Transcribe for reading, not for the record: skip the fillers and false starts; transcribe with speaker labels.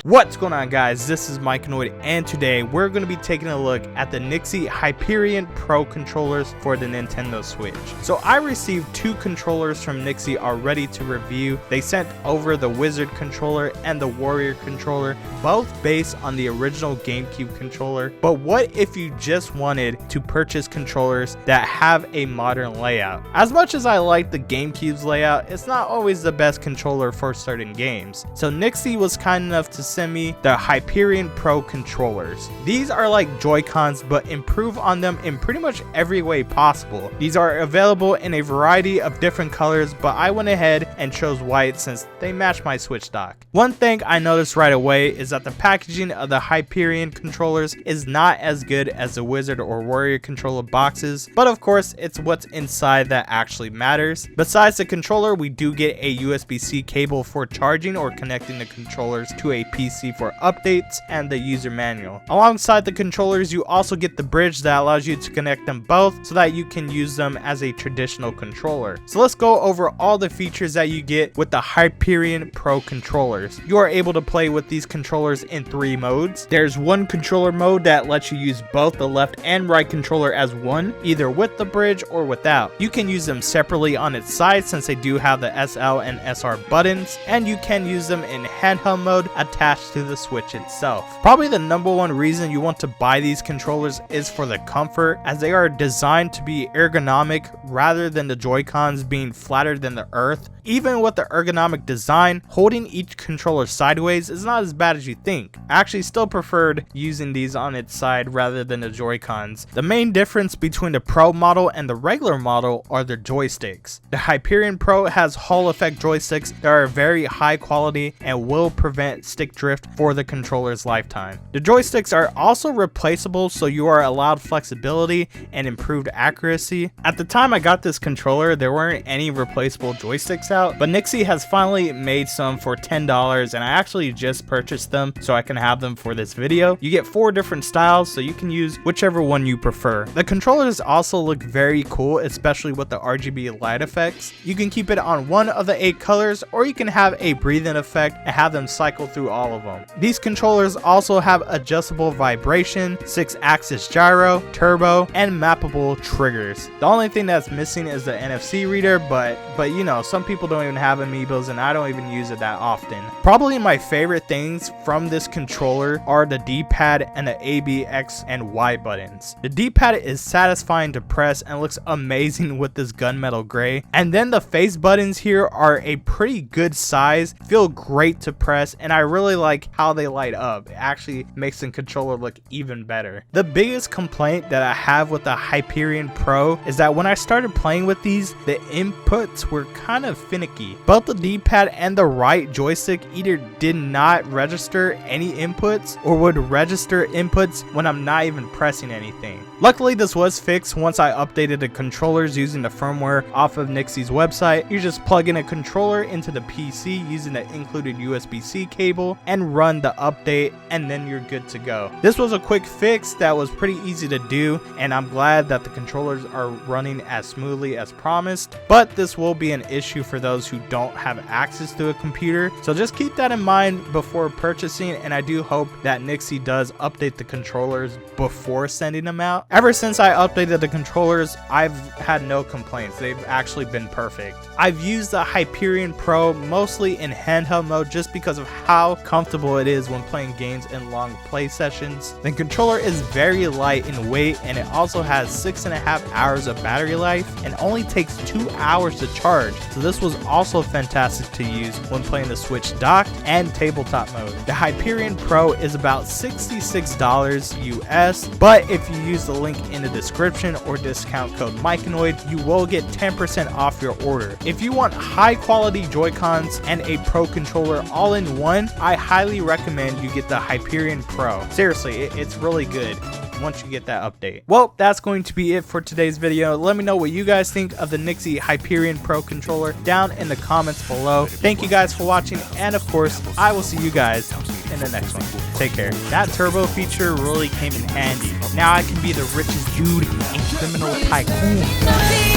Speaker 1: What's going on, guys? This is Mikeinoid, and today we're going to be taking a look at the NYXI Hyperion Pro controllers for the Nintendo Switch. So I received two controllers from NYXI already to review. They sent over the Wizard controller and the Warrior controller, both based on the original GameCube controller. But what if you just wanted to purchase controllers that have a modern layout? As much as I like the GameCube's layout, it's not always the best controller for certain games. So NYXI was kind enough to send me the Hyperion Pro controllers. These are like Joy-Cons, but improve on them in pretty much every way possible. These are available in a variety of different colors, but I went ahead and chose white since they match my Switch dock. One thing I noticed right away is that the packaging of the Hyperion controllers is not as good as the Wizard or Warrior controller boxes, but of course it's what's inside that actually matters. Besides the controller, we do get a USB-C cable for charging or connecting the controllers to a PC for updates, and the user manual. Alongside the controllers, you also get the bridge that allows you to connect them both so that you can use them as a traditional controller. So let's go over all the features that you get with the Hyperion Pro controllers. You are able to play with these controllers in 3 modes. There's one controller mode that lets you use both the left and right controller as one, either with the bridge or without. You can use them separately on its side since they do have the SL and SR buttons, and you can use them in handheld mode attached to the Switch itself. Probably the #1 reason you want to buy these controllers is for the comfort, as they are designed to be ergonomic rather than the Joy-Cons being flatter than the earth. Even with the ergonomic design, holding each controller sideways is not as bad as you think. I actually still preferred using these on its side rather than the Joy-Cons. The main difference between the Pro model and the regular model are the joysticks. The Hyperion Pro has Hall effect joysticks that are very high quality and will prevent stick drift for the controller's lifetime. The joysticks are also replaceable, so you are allowed flexibility and improved accuracy. At the time I got this controller, there weren't any replaceable joysticks out, but NYXI has finally made some for $10, and I actually just purchased them so I can have them for this video. You get 4 different styles, so you can use whichever one you prefer. The controllers also look very cool, especially with the RGB light effects. You can keep it on one of the 8 colors, or you can have a breathing effect and have them cycle through all of them. These controllers also have adjustable vibration, 6-axis gyro, turbo, and mappable triggers. The only thing that's missing is the NFC reader, but you know, some people don't even have amiibos, and I don't even use it that often. Probably my favorite things from this controller are the D-pad and the A, B, X, and Y buttons. The D-pad is satisfying to press and looks amazing with this gunmetal gray, and then the face buttons here are a pretty good size, feel great to press, and I really like how they light up. It actually makes the controller look even better. The biggest complaint that I have with the Hyperion Pro is that when I started playing with these, the inputs were kind of finicky. Both the D-pad and the right joystick either did not register any inputs or would register inputs when I'm not even pressing anything. Luckily, this was fixed once I updated the controllers using the firmware off of NYXI's website. You just plug in a controller into the PC using the included USB-C cable and run the update, and then you're good to go. This was a quick fix that was pretty easy to do, and I'm glad that the controllers are running as smoothly as promised, but this will be an issue for those who don't have access to a computer, so just keep that in mind before purchasing, and I do hope that NYXI does update the controllers before sending them out. Ever since I updated the controllers, I've had no complaints. They've actually been perfect. I've used the Hyperion Pro mostly in handheld mode just because of how comfortable it is when playing games in long play sessions. The controller is very light in weight, and it also has 6.5 hours of battery life and only takes 2 hours to charge, so this was also fantastic to use when playing the Switch dock and tabletop mode. The Hyperion Pro is about $66 US, but if you use the link in the description or discount code Mikeinoid, you will get 10% off your order. If you want high quality Joy-Cons and a Pro controller all in one, I highly recommend you get the Hyperion Pro. Seriously, it's really good once you get that update. Well, that's going to be it for today's video. Let me know what you guys think of the NYXI Hyperion Pro controller down in the comments below. Thank you guys for watching, and of course, I will see you guys in the next one. Take care. That turbo feature really came in handy. Now I can be the richest dude and criminal tycoon.